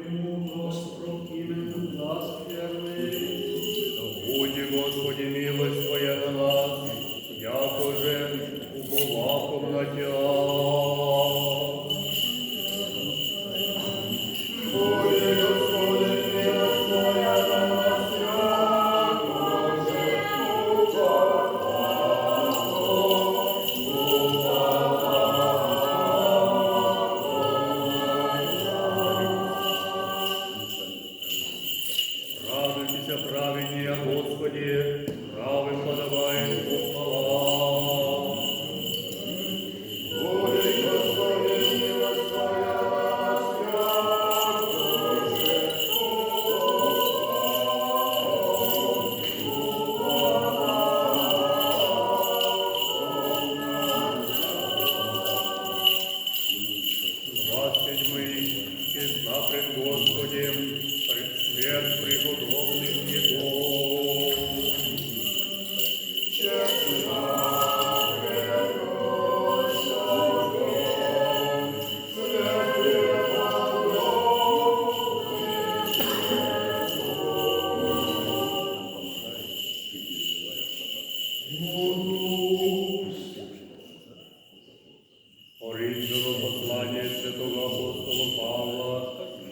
мудрость противен нас верный. Будь, Господи, милость Твоя на нас, якоже уповахом на Тя. Радуйтеся, праведні, Господи, правым подобает похвала. Двадцать мы, честна пред Господем, пред смерть преподобных Его. Оригинальное послание святого апостола Павла,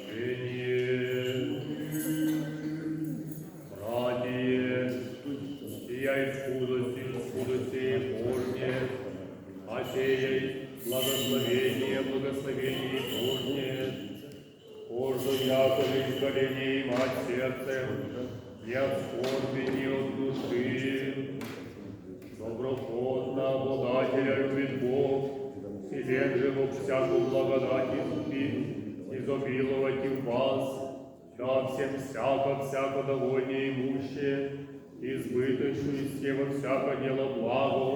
Жене. Братья, сия скудости Божье, а сеять благословение Божье, кожу якоже изгорение мать сердцем, не от скорби, не от души. Доброхотно обладателя любит Бог, силен же во всякую благодать изобиловать и в вас, да всем всяко довольнее имуще, избыточности во всяко дело благо,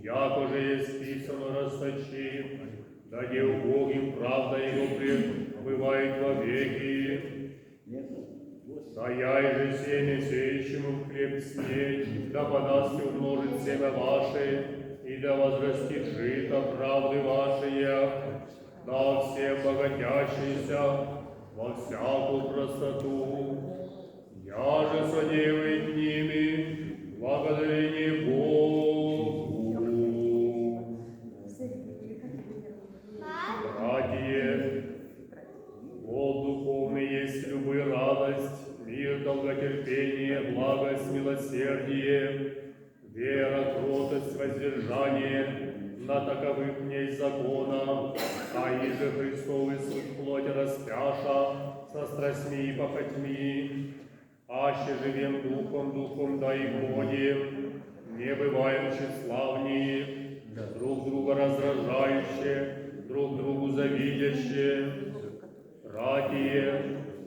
якоже есть писано расточи, да не убогим правда его пребывает во веки. Даяй же семя сеющему хлеб снеть, да подаст и умножит семя ваше, и да возрастит жито правды вашей, да все богатящиеся во всякую простоту. Я же содеивает ними благодарение Богу. Братья, Бог духовный есть любая радость, мир, долготерпение, благость, милосердие, вера, кротость, воздержание, на таковых есть закона, а иже Христовый суть плоть распяша, со страстьми и похотьми, аще живем духом да и ходим, не бываем тщеславнее, друг друга раздражающие, друг другу завидящие. Братья,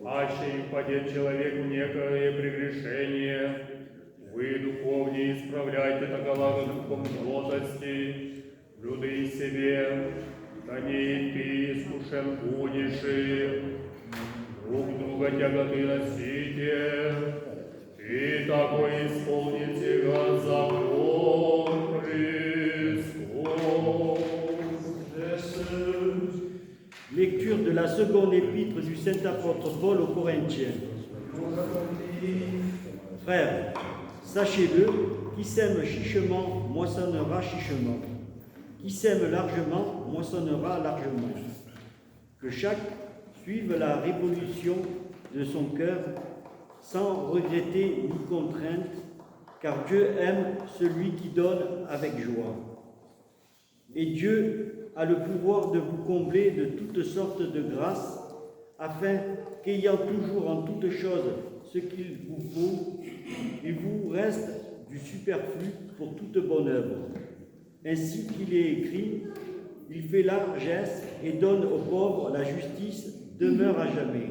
аще им падет человек в некое прегрешение, вы, духовнее, исправляйте такова духом кротости, люди себе, да не и ты искушен будешь, друг друга тяготы носите, и такой исполните закон Христов. Lecture de la seconde épître du saint apôtre Paul aux Corinthiens. Frères, sachez-le, qui sème chichement moissonnera chichement, qui sème largement moissonnera largement. Que chaque suive la révolution de son cœur sans regretter ni contrainte, car Dieu aime celui qui donne avec joie. Et Dieu a le pouvoir de vous combler de toutes sortes de grâces, afin qu'ayant toujours en toutes choses ce qu'il vous faut, il vous reste du superflu pour toute bonne œuvre. Ainsi qu'il est écrit, il fait largesse et donne aux pauvres, la justice demeure à jamais.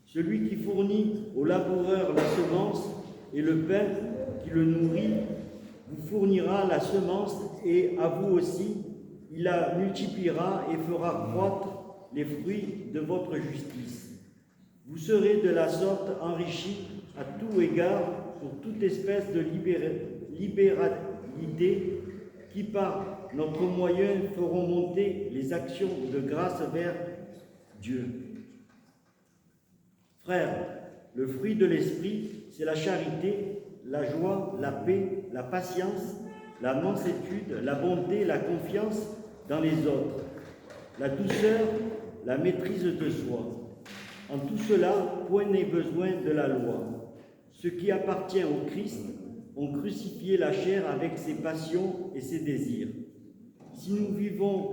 Celui qui fournit au laboureur la semence et le pain qui le nourrit, vous fournira la semence et à vous aussi, il la multipliera et fera croître les fruits de votre justice. Vous serez de la sorte enrichis à tout égard pour toute espèce de libéralité qui par notre moyen feront monter les actions de grâce vers Dieu. Frères, le fruit de l'esprit, c'est la charité, la joie, la paix, la patience, la mansuétude, la bonté, la confiance dans les autres, la douceur, la maîtrise de soi. En tout cela, point n'est besoin de la loi. Ce qui appartient au Christ ont crucifié la chair avec ses passions et ses désirs. Si nous vivons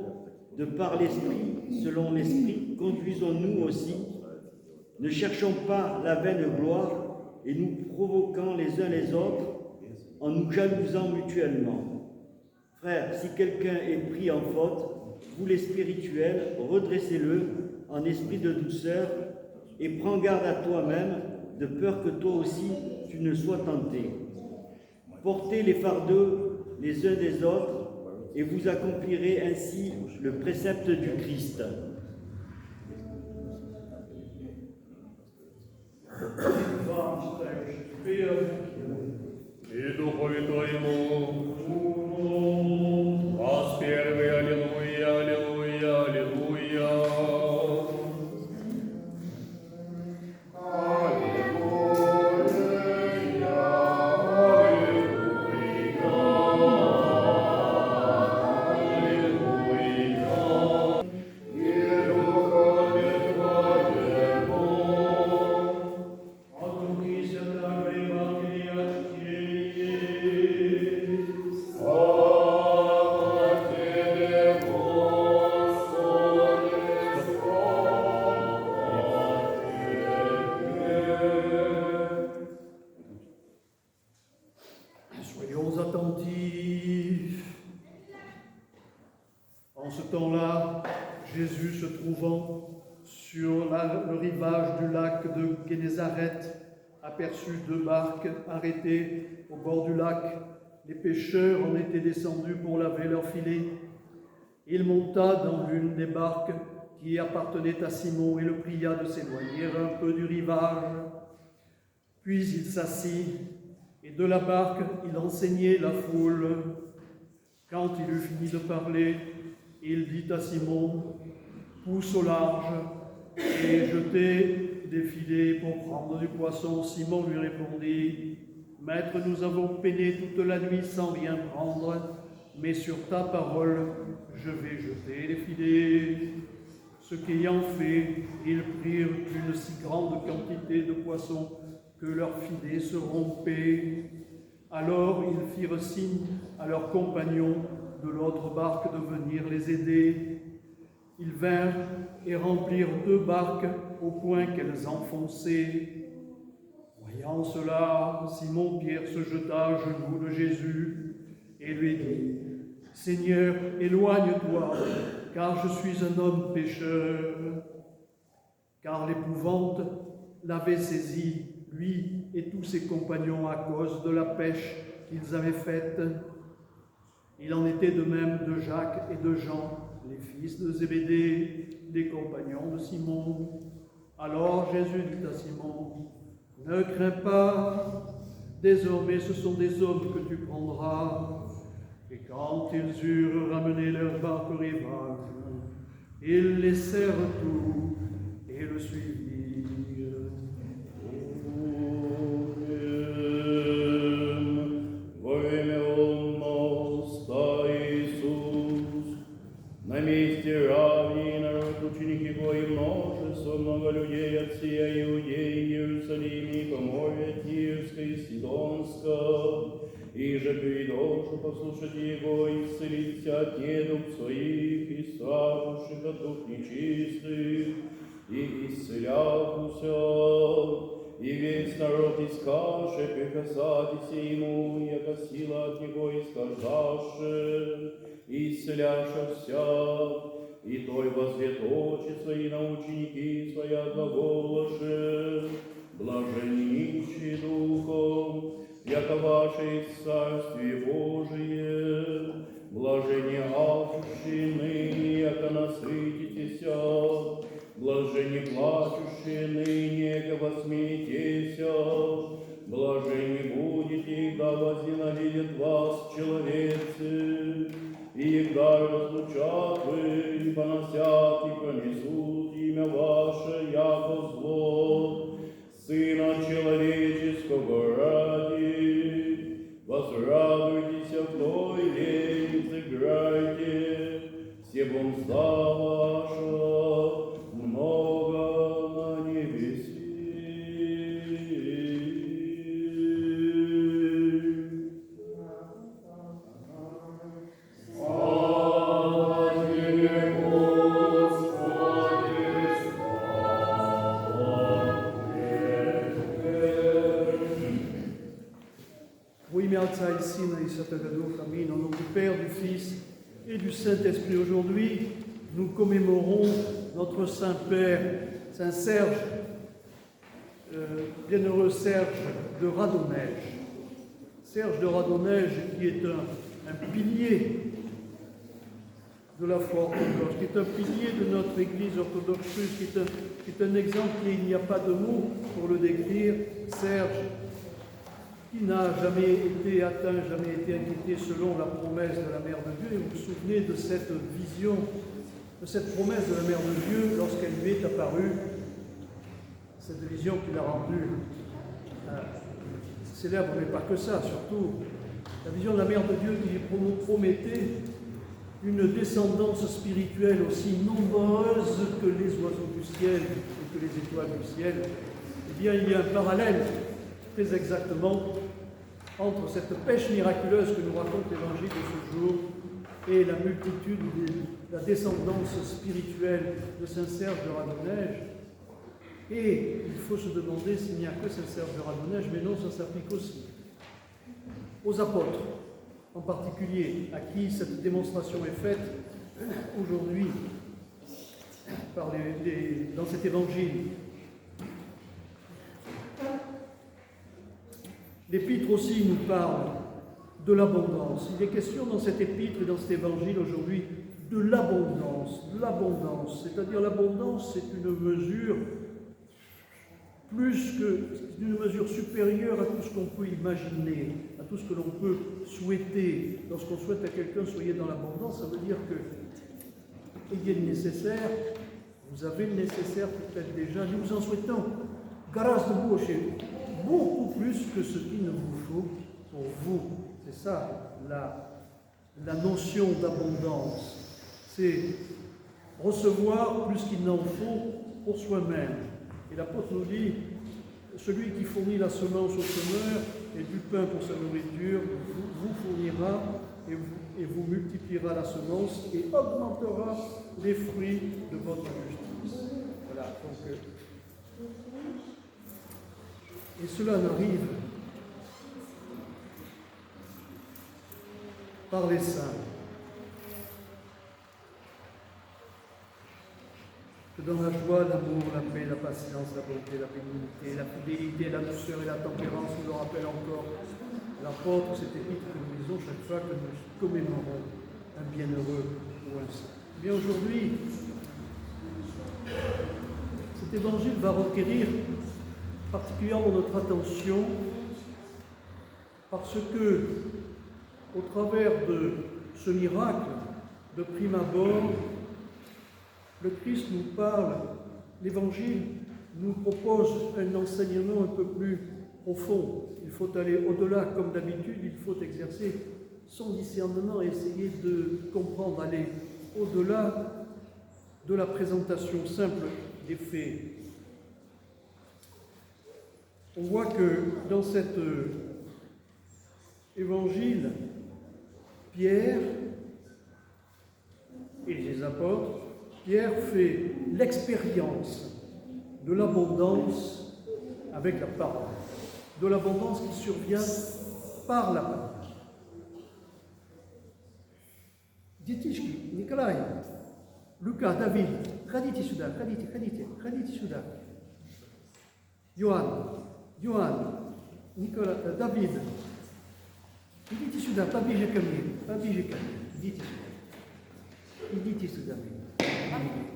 de par l'Esprit, selon l'Esprit, conduisons-nous aussi. Ne cherchons pas la vaine gloire et nous provoquant les uns les autres en nous jalousant mutuellement. Frères, si quelqu'un est pris en faute, vous les spirituels, redressez-le en esprit de douceur et prends garde à toi-même, de peur que toi aussi tu ne sois tenté. Portez les fardeaux les uns des autres et vous accomplirez ainsi le précepte du Christ. И Духове Твоему, вас первый, аллилуйя, аллилуйя, аллилуйя. Soyons attentifs. En ce temps-là, Jésus se trouvant sur le rivage du lac de Génézareth aperçut 2 barques arrêtées au bord du lac. Les pêcheurs en étaient descendus pour laver leurs filets. Il monta dans l'une des barques qui appartenait à Simon et le pria de s'éloigner un peu du rivage. Puis il s'assit et de la barque il enseignait la foule. Quand il eut fini de parler, il dit à Simon, « Pousse au large et jetez des filets pour prendre du poisson. » Simon lui répondit, « Maître, nous avons peiné toute la nuit sans rien prendre, mais sur ta parole, je vais jeter les filets. » Ce qu'ayant fait, ils prirent une si grande quantité de poissons que leurs filets se rompaient. Alors ils firent signe à leurs compagnons de l'autre barque de venir les aider. Ils vinrent et remplirent 2 barques au point qu'elles enfonçaient. Voyant cela, Simon-Pierre se jeta à genoux de Jésus et lui dit, « Seigneur, éloigne-toi, car je suis un homme pécheur. » Car l'épouvante l'avait saisi, lui et tous ses compagnons, à cause de la pêche qu'ils avaient faite. Il en était de même de Jacques et de Jean, les fils de Zébédée, des compagnons de Simon. Alors Jésus dit à Simon, « Ne crains pas, désormais ce sont des hommes que tu prendras. » Et quand ils eurent ramené leur barque au rivage, ils laissèrent tout et le suivirent. На месте равней народ ученики твои множество, много людей от всей Иудеи, Иерусалиме, Поморья, Тирска и Сидонска, и же придошу послушать его, и исцелиться от недуг своих, и страдавших от дух нечистых, и исцелятся. И весь народ искаше, прикасайтесь ему, яко сила от него исхождаше, исцеляша всяк, и той возвет очи свои на ученики своя глаголаше, блаженни нищие духом, яко ваше в Царстве Божие, блаженни алчущие ныне, яко насытитеся, блаженни плачущие ныне, яко восмеетеся, блаженни будете, когда возненавидят вас человецы, и когда разлучат вы, поносят и понесут имя ваше, яко зло, Сына Человеческого ради. Возрадуйтесь, кто и сыграйте, все бомста ваша много на небесе. Во имя Отца и Сына и Святого Духа, Аминь. Au nom du Père, du Fils et du Saint-Esprit, aujourd'hui, nous commémorons notre Saint-Père, Saint Serge, bienheureux Serge de Radonège. Serge de Radonège qui est un pilier de la foi orthodoxe, qui est un pilier de notre Église orthodoxe russe, qui est un exemple, et il n'y a pas de mots pour le décrire. Serge, qui n'a jamais été atteint, jamais été inquiété selon la promesse de la Mère de Dieu. Et vous vous souvenez de cette vision, de cette promesse de la Mère de Dieu lorsqu'elle lui est apparue, cette vision qui l'a rendue célèbre, mais pas que ça, surtout la vision de la Mère de Dieu qui lui promettait une descendance spirituelle aussi nombreuse que les oiseaux du ciel et que les étoiles du ciel. Eh bien, il y a un parallèle très exactement entre cette pêche miraculeuse que nous raconte l'Évangile de ce jour et la multitude, la descendance spirituelle de Saint Serge de Radonège. Et il faut se demander s'il n'y a que Saint Serge de Radonège, mais non, ça s'applique aussi aux apôtres, en particulier, à qui cette démonstration est faite aujourd'hui dans cet Évangile. L'épître aussi nous parle de l'abondance. Il est question dans cette épître et dans cet évangile aujourd'hui de l'abondance. L'abondance, c'est-à-dire l'abondance, c'est une mesure une mesure supérieure à tout ce qu'on peut imaginer, à tout ce que l'on peut souhaiter. Lorsqu'on souhaite à quelqu'un soyez dans l'abondance, ça veut dire que il y a le nécessaire, vous avez le nécessaire peut-être déjà, nous vous en souhaitons grâce de vous chez vous. Beaucoup plus que ce qu'il ne vous faut pour vous. C'est ça la notion d'abondance. C'est recevoir plus qu'il n'en faut pour soi-même. Et l'apôtre nous dit, celui qui fournit la semence au semeur et du pain pour sa nourriture, vous fournira et vous multipliera la semence et augmentera les fruits de votre justice. Voilà, donc... Et cela n'arrive par les saints. Que dans la joie, l'amour, la paix, la patience, la bonté, la bénignité, la fidélité, la douceur et la tempérance, nous le rappelle encore l'apôtre, cette épître que nous lisons chaque fois que nous commémorons un bienheureux ou un saint. Bien aujourd'hui, cet évangile va requérir particulièrement notre attention parce que, au travers de ce miracle, de prime abord, le Christ nous parle, l'Évangile nous propose un enseignement un peu plus profond. Il faut aller au-delà, comme d'habitude, il faut exercer son discernement et essayer de comprendre, aller au-delà de la présentation simple des faits. On voit que dans cet évangile, Pierre et les apôtres, Pierre fait l'expérience de l'abondance avec la parole, de l'abondance qui survient par la parole. Детишки, Николай, Luca, David, ходите сюда, ходите сюда. Johan, Nicolas, David, идите сюда, поближе ко мне, идите сюда.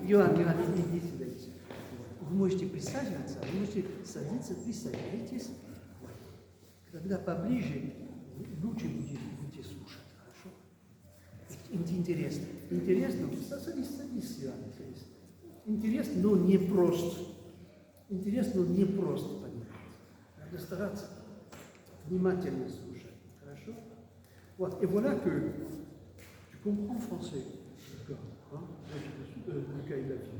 Johan, идите сюда. Вы можете присаживаться, вы можете садиться, присаживайтесь. Когда поближе, лучше будете слушать, хорошо? Интересно. Интересно? Садись, Johan, садись. Интересно, но не просто. Интересно, не просто понимать. Надо стараться внимательно слушать. Хорошо? Вот. Et voilà que tu comprends français. D'accord. Hein? Lucas, il a dit.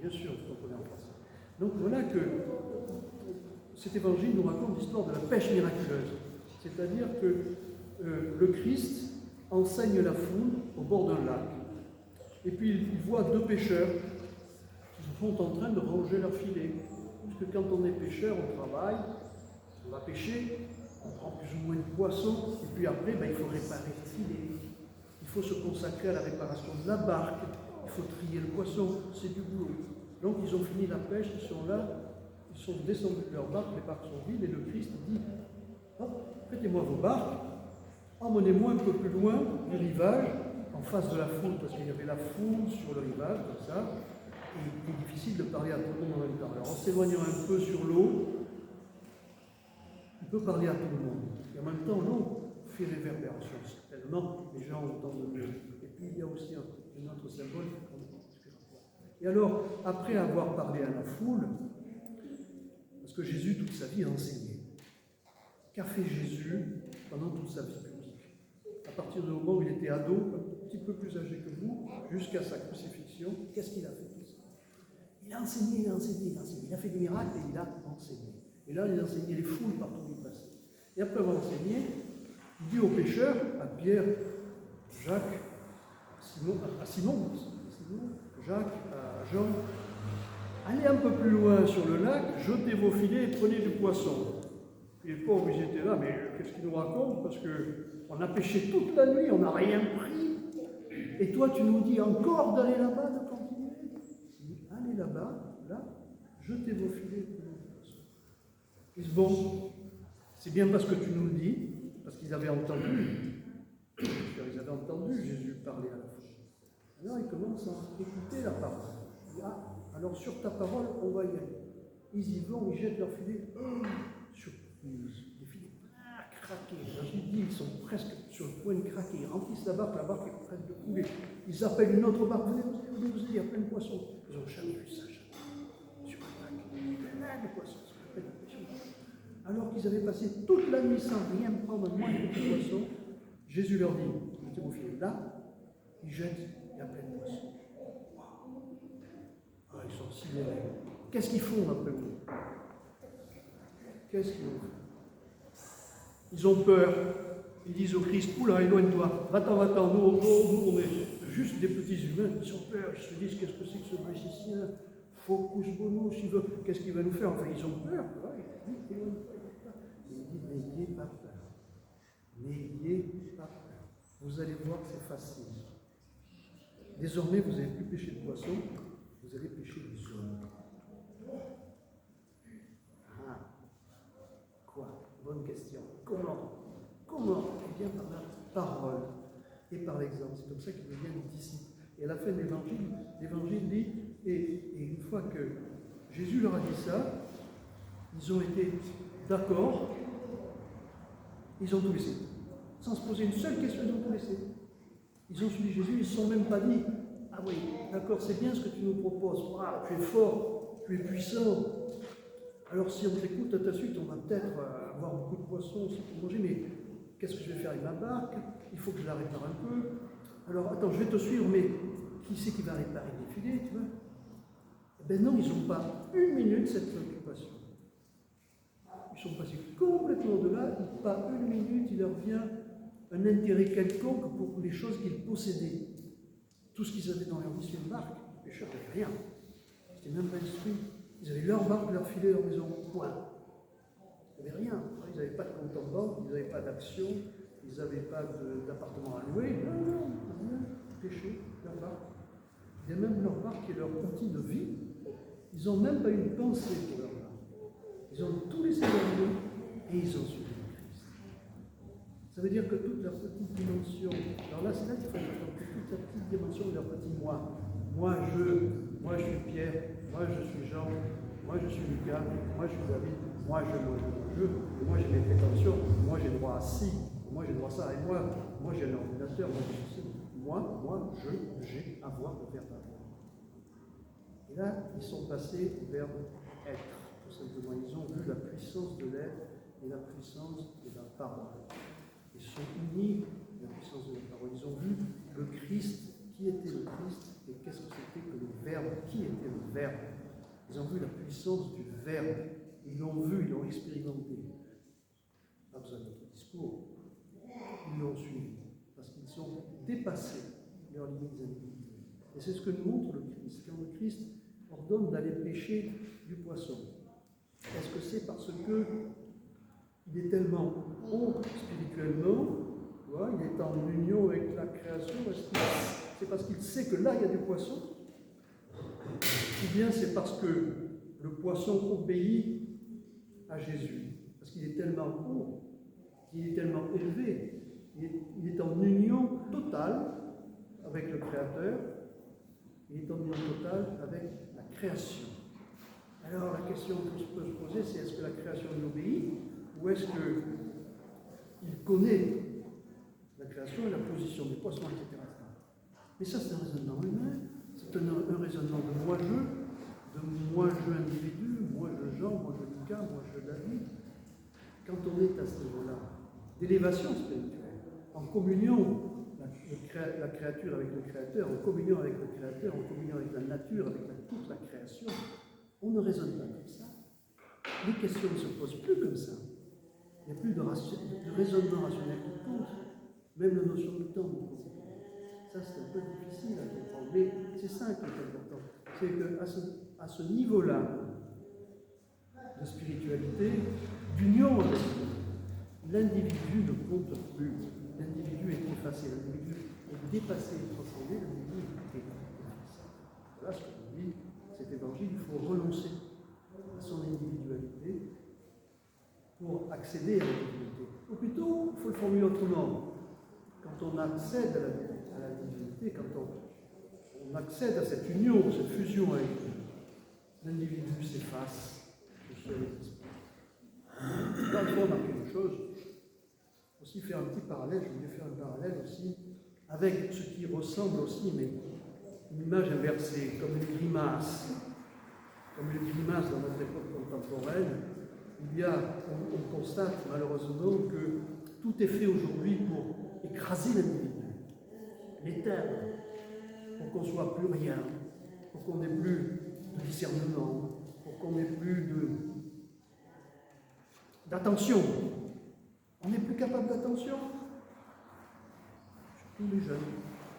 Bien sûr, vous comprenez en français. Donc voilà que cet évangile nous raconte l'histoire de la pêche miraculeuse. C'est-à-dire que le Christ enseigne la foule au bord d'un lac. Et puis il voit deux pêcheurs qui sont en train de ranger leur filet. Parce que quand on est pêcheur, on travaille, on va pêcher, on prend plus ou moins de poissons, et puis après, il faut réparer le filet. Il faut se consacrer à la réparation de la barque, il faut trier le poisson, c'est du boulot. Donc ils ont fini la pêche, ils sont là, ils sont descendus de leur barque, les barques sont vides, et le Christ dit, oh, prêtez-moi vos barques, emmenez-moi un peu plus loin du rivage, en face de la foule, parce qu'il y avait la foule sur le rivage, comme ça, et il était difficile de parler à tout le monde en même temps. Alors en s'éloignant un peu sur l'eau, il peut parler à tout le monde. Et en même temps, l'eau fait réverbération. Certainement, les gens entendent mieux. Et puis il y a aussi un autre symbole. Et alors, après avoir parlé à la foule, parce que Jésus, toute sa vie, a enseigné. Qu'a fait Jésus pendant toute sa vie publique? À partir du moment où il était ado, un petit peu plus âgé que vous, jusqu'à sa crucifixion, qu'est-ce qu'il a fait tout ça? Il a enseigné, il a enseigné, il a enseigné. Il a fait des miracles et il a enseigné. Et là, il a enseigné les foules partout où il passait. Et après avoir enseigné, il dit aux pêcheurs, à Pierre, Jacques, à Simon, Jacques, à Jean, allez un peu plus loin sur le lac, jetez vos filets et prenez du poisson. Et les pauvres, ils étaient là, mais qu'est-ce qu'ils nous racontent? Parce qu'on a pêché toute la nuit, on n'a rien pris. Et toi, tu nous dis encore d'aller là-bas, de continuer? Il dit, allez là-bas, là, jetez vos filets et prenez du poisson. Ils disent, bon, c'est bien parce que tu nous le dis, parce qu'ils avaient entendu. Ils avaient entendu Jésus parler à la foule. Alors ils commencent à écouter la parole. Ils disent, ah, alors sur ta parole, on va y aller. Ils y vont, ils jettent leur filet. Surprise, les filets craqués. Je dis, ils sont presque sur le point de craquer. Ils remplissent la barque est prête de couler. Ils appellent une autre barque. Venez, il y a plein de poissons. Ils n'ont jamais vu ça, jamais. Sur la barque, plein de poissons. Alors qu'ils avaient passé toute la nuit sans rien prendre, moins que des poissons, Jésus leur dit, mettez vos filets là, ils jettent, il y a plein de poissons. Ah, ils sont sidérés. Qu'est-ce qu'ils font après vous? Qu'est-ce qu'ils ont fait? Ils ont peur. Ils disent au Christ, oula, éloigne-toi, va-t'en, nous on est juste des petits humains, ils ont peur, ils se disent, qu'est-ce que c'est que ce magicien? Focus bonus, qu'est-ce qu'il va nous faire? Enfin, ils ont peur. Il dit, n'ayez pas peur. N'ayez pas peur. Vous allez voir, c'est facile. Désormais, vous n'allez plus pêcher de poissons, vous allez pêcher des hommes. Ah, quoi? Bonne question. Comment? Eh bien, par la parole et par l'exemple. C'est comme ça qu'ils deviennent disciples. Et à la fin de l'évangile dit, et une fois que Jésus leur a dit ça, ils ont été d'accord, ils ont tout laissé. Sans se poser une seule question, ils ont tout laissé. Ils ont suivi Jésus, ils ne se sont même pas dit, ah oui, d'accord, c'est bien ce que tu nous proposes, ah, tu es fort, tu es puissant. Alors si on t'écoute à ta suite, on va peut-être avoir beaucoup de poissons aussi pour manger, mais qu'est-ce que je vais faire avec ma barque? Il faut que je la répare un peu. Alors attends, je vais te suivre, mais qui c'est qui va réparer les filets, tu vois? Eh bien non, ils n'ont pas une minute cette préoccupation. Ils sont passés complètement de là, pas une minute, il leur vient un intérêt quelconque pour les choses qu'ils possédaient. Tout ce qu'ils avaient dans leur vie, c'est une barque. Les pêcheurs n'avaient rien. Ils n'étaient même pas instruits. Ils avaient leur barque, leur filet, leur maison, point. Ils n'avaient rien. Ils n'avaient pas de compte en banque, ils n'avaient pas d'action, ils n'avaient pas d'appartement à louer. Non, rien. Pêcher, leur barque. Il y a même leur barque qui est leur outil de vie. Ils n'ont même pas une pensée pour leur barque. Ils ont tout laissé derrière et ils ont suivi le Christ. Ça veut dire que toute leur petite dimension, alors là c'est là qu'il faut faire toute la petite dimension de leur petit moi. Moi je suis Pierre, moi je suis Jean, moi je suis Lucas, moi je suis David, moi moi j'ai mes prétentions, moi j'ai droit à ci, moi j'ai droit à ça, et moi j'ai un ordinateur, moi j'ai ceci. Moi, j'ai avoir le verbe avoir. Et là, ils sont passés au verbe être. simplement, ils ont vu la puissance de l'être et la puissance de la parole. Ils sont unis à la puissance de la parole. Ils ont vu le Christ, qui était le Christ, et qu'est-ce que c'était que le Verbe, qui était le Verbe. Ils ont vu la puissance du Verbe. Ils l'ont vu, ils l'ont expérimenté. Pas besoin d'autre discours. Ils l'ont suivi. Parce qu'ils ont dépassé leurs limites individuelles. Et c'est ce que nous montre le Christ. Quand le Christ ordonne d'aller pêcher du poisson, est-ce que c'est parce que il est tellement haut spirituellement, tu vois, il est en union avec la création, c'est parce qu'il sait que là il y a du poisson, ou bien c'est parce que le poisson obéit à Jésus, parce qu'il est tellement haut, il est tellement élevé, il est en union totale avec le Créateur, il est en union totale avec la création. Alors la question qu'on peut se poser, c'est est-ce que la création lui obéit, ou est-ce qu'il connaît la création et la position des poissons, etc. Mais ça, c'est un raisonnement humain, c'est un raisonnement de moi-je individu, moi-je Jean, moi-je Lucas, moi-je David. Quand on est à ce niveau-là, d'élévation spirituelle, en communion, la créature avec le Créateur, en communion avec le Créateur, en communion avec la nature, avec toute la création, on ne raisonne pas comme ça. Les questions ne se posent plus comme ça. Il n'y a plus de raisonnement rationnel qui compte. Même la notion du temps ne compte pas. Ça, c'est un peu difficile à comprendre. Mais c'est ça qui est important. C'est qu'à ce niveau-là de spiritualité, d'union avec Dieu, l'individu ne compte plus. L'individu est effacé. L'individu est dépassé, transcendé. L'individu est effacé. Voilà ce que nous dit cet évangile. Il faut renoncer à son individualité pour accéder à la divinité. Ou plutôt, il faut le formuler autrement. Quand on accède à la divinité, quand on accède à cette union, cette fusion avec Dieu, l'individu s'efface, le seul esprit. Là, il faut remarquer une chose, aussi faire un petit parallèle, je voulais faire un parallèle aussi avec ce qui ressemble aussi, mais une image inversée, comme une grimace. Comme une grimace dans notre époque contemporaine, on constate malheureusement que tout est fait aujourd'hui pour écraser l'individu, l'éteindre, pour qu'on ne soit plus rien, pour qu'on n'ait plus de discernement, pour qu'on n'ait plus d'attention. On n'est plus capable d'attention. Surtout les jeunes.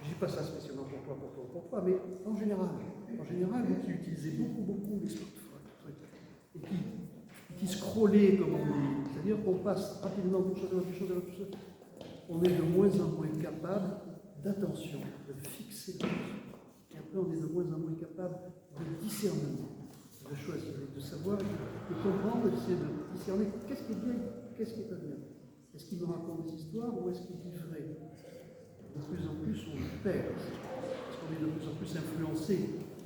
Je ne dis pas ça spécialement pour toi, mais en général, vous qui utilisez beaucoup les smartphones, et qui scrollez, comme on dit, c'est-à-dire qu'on passe rapidement d'une chose à l'autre, on est de moins en moins capable d'attention, de fixer l'attention. Et après, on est de moins en moins capable de discernement, de choisir, de savoir, de comprendre, d'essayer de discerner qu'est-ce qui est bien, qu'est-ce qui est pas bien. Est-ce qu'il me raconte des histoires ou est-ce qu'il dit vrai? De plus en plus, on le perd, parce qu'on est de plus en plus influencé.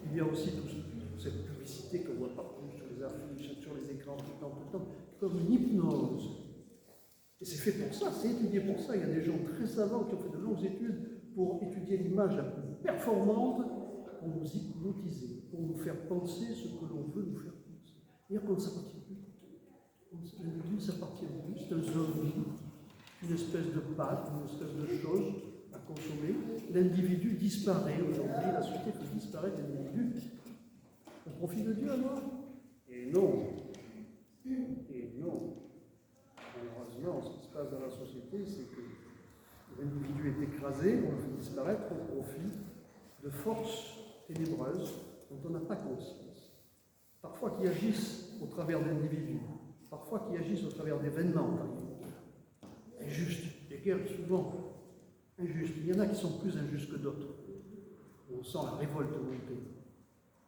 Il y a aussi toute cette publicité qu'on voit partout sur les affiches, sur les écrans, tout le temps, comme une hypnose. Et c'est fait pour ça, c'est étudié pour ça. Il y a des gens très savants qui ont fait de longues études pour étudier l'image la plus performante, pour nous hypnotiser, pour nous faire penser ce que l'on veut nous faire penser. C'est-à-dire qu'on ne s'appartient plus. L'individu ne s'appartient plus, c'est un zombie, une espèce de pâte, une espèce de chose à consommer. L'individu disparaît aujourd'hui, la société fait disparaître l'individu au profit de Dieu alors? Et non. Malheureusement, ce qui se passe dans la société, c'est que l'individu est écrasé, on le fait disparaître au profit de forces ténébreuses dont on n'a pas conscience. Parfois qui agissent au travers d'individus, parfois qui agissent au travers d'événements injustes. Les guerres souvent injustes. Il y en a qui sont plus injustes que d'autres. On sent la révolte monter.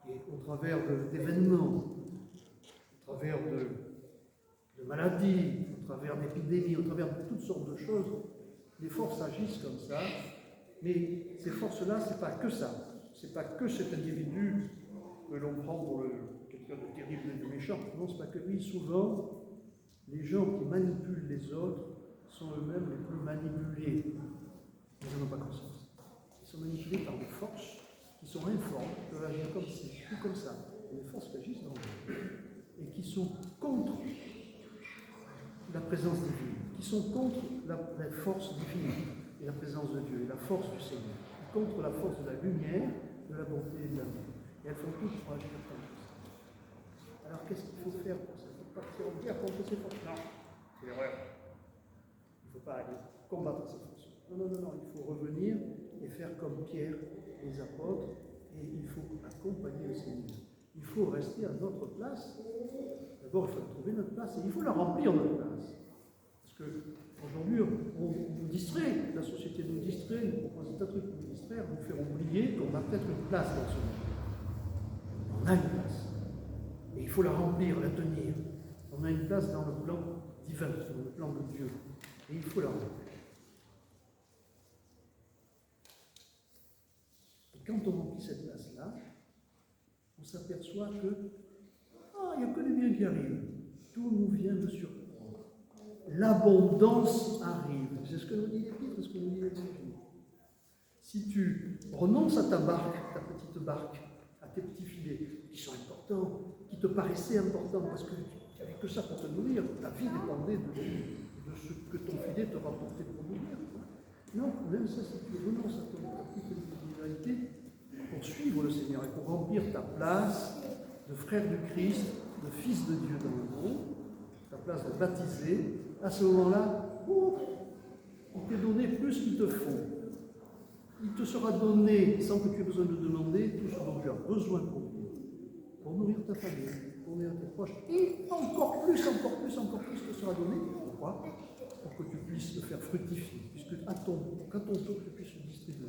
Et au travers d'événements, au travers de maladies, au travers d'épidémies, au travers de toutes sortes de choses, les forces agissent comme ça. Mais ces forces-là, ce n'est pas que ça. Ce n'est pas que cet individu que l'on prend pour quelqu'un de terrible et de méchant. Non, ce n'est pas que lui. Souvent, les gens qui manipulent les autres sont eux-mêmes les plus manipulés. Ils n'en ont pas conscience. Ils sont manipulés par des forces qui sont informes, qui peuvent agir comme ci, ou comme ça. Des forces qui agissent dans eux et qui sont contre la présence divine, qui sont contre la force divine et la présence de Dieu et la force du Seigneur, contre la force de la lumière, de la bonté et de l'amour. Et elles font tout pour agir comme ça. Alors qu'est-ce qu'il faut faire pour ça? Il faut partir en guerre contre ces forces. Non, c'est l'erreur. Il ne faut pas aller combattre ces forces. Non, il faut revenir et faire comme Pierre, les apôtres, et il faut accompagner le Seigneur. Il faut rester à notre place. D'abord, il faut trouver notre place et il faut la remplir, notre place. Parce qu'aujourd'hui, on nous distrait, la société nous distrait, nous propose un tas de trucs pour nous distraire, nous faire oublier qu'on a peut-être une place dans ce monde. On a une place. Et il faut la remplir, la tenir. On a une place dans le plan divin, dans le plan de Dieu. Et il faut la remplir. Et quand on remplit cette place-là, on s'aperçoit que il n'y a que du bien qui arrive. Tout nous vient de surprendre. L'abondance arrive. C'est ce que nous dit l'Épître, c'est ce que nous dit l'Évangile. Si tu renonces à ta barque, ta petite barque, à tes petits filets, qui sont importants, qui te paraissaient importants, parce que tu n'avais que ça pour te nourrir, ta vie dépendait de ce que ton filet te rapportait pour nourrir. Non, même ça, si tu renonces à ta petite individualité, pour suivre le Seigneur et pour remplir ta place de frère du Christ, de fils de Dieu dans le monde, ta place de baptisé, à ce moment-là, il t'est donné plus qu'il te faut. Il te sera donné, sans que tu aies besoin de demander, tout ce dont tu as besoin pour nourrir ta famille, pour nourrir tes proches. Et encore plus te sera donné. Pourquoi? Pour que tu puisses le faire fructifier, puisque qu'à ton tour, tu puisses le distribuer.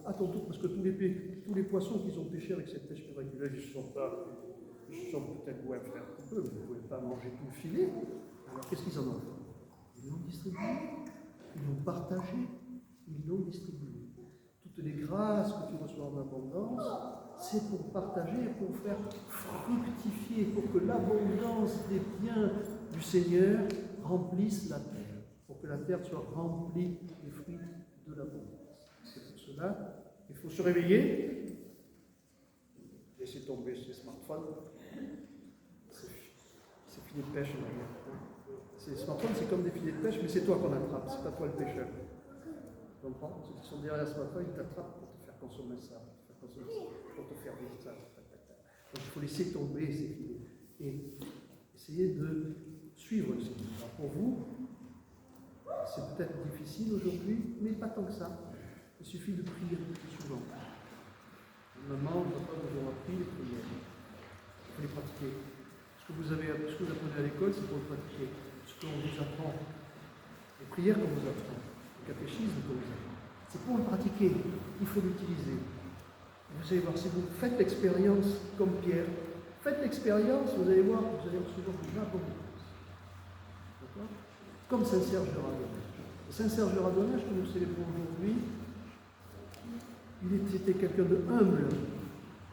À ton tour, parce que tous les poissons qu'ils ont pêchés avec cette pêche miraculeuse, ils se sont peut-être ouais, faire un peu, mais ils ne pouvaient pas manger tout le filet. Alors qu'est-ce qu'ils en ont fait? Ils l'ont distribué, ils l'ont partagé, ils l'ont distribué. Toutes les grâces que tu reçois en abondance, c'est pour partager, pour faire fructifier, pour que l'abondance des biens du Seigneur remplisse la terre, pour que la terre soit remplie des fruits de l'abondance. Cela, il faut se réveiller, laisser tomber ces smartphones, ces filets de pêche. Ces smartphones, c'est comme des filets de pêche, mais c'est toi qu'on attrape, c'est pas toi le pêcheur. Tu comprends? Ceux qui sont derrière la smartphone, ils t'attrapent pour te faire consommer ça, pour te faire vivre ça. Donc il faut laisser tomber ces filets et essayer de suivre le Seigneur. Alors pour vous, c'est peut-être difficile aujourd'hui, mais pas tant que ça. Il suffit de prier plus souvent. Maman, papa nous ont appris les prières. Il faut les pratiquer. Ce que vous apprenez à l'école, c'est pour le pratiquer. Ce qu'on vous apprend. Les prières qu'on vous apprend. Le catéchisme qu'on vous apprend. C'est pour le pratiquer. Il faut l'utiliser. Vous allez voir, si vous faites l'expérience comme Pierre, faites l'expérience, vous allez voir, vous allez recevoir de l'abondance. D'accord? Comme Saint-Serge de Radonnage. Saint-Serge de Radonnage, que nous célébrons aujourd'hui, c'était quelqu'un de humble,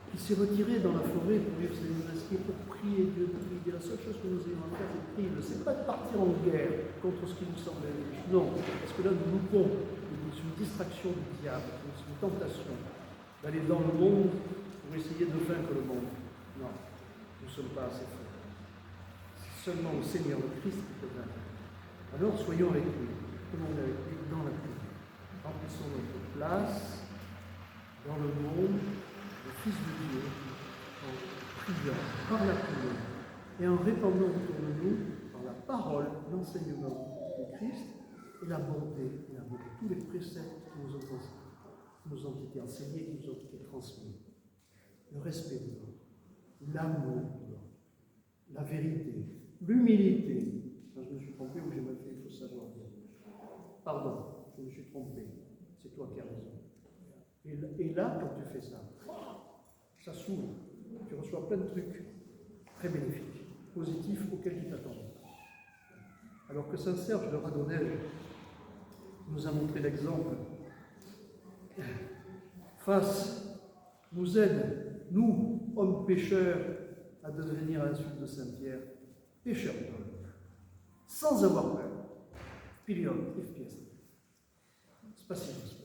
qui s'est retiré dans la forêt pour vivre ses monastères, pour prier Dieu, pour prier. La seule chose que nous ayons à faire, c'est de prier. Ce n'est pas de partir en guerre contre ce qui nous semble riche. Non, parce que là, nous loupons. C'est une distraction du diable, c'est une tentation d'aller dans le monde pour essayer de vaincre le monde. Non, nous ne sommes pas assez forts. C'est seulement le Seigneur, le Christ qui peut vaincre. Alors, soyons avec lui. Tenons avec lui dans la prière. Remplissons notre place dans le monde, le Fils de Dieu, en priant par la prière et en répandant autour de nous, par la parole, l'enseignement du Christ et la bonté et l'amour, tous les préceptes qui nous ont été enseignés, qui nous ont été transmis. Le respect de l'autre, l'amour de l'autre, la vérité, l'humilité. Quand je me suis trompé ou j'ai mal fait, il faut savoir dire. Pardon, je me suis trompé, c'est toi qui as raison. Et là, quand tu fais ça, ça s'ouvre. Tu reçois plein de trucs très bénéfiques, positifs, auxquels tu t'attendais. Alors que Saint-Serge de Radonnage nous a montré l'exemple, nous aide, nous, hommes pécheurs, à devenir à la suite de Saint-Pierre, pécheurs d'hommes, sans avoir peur. Pilion, et pièce. Спасибо, Господи.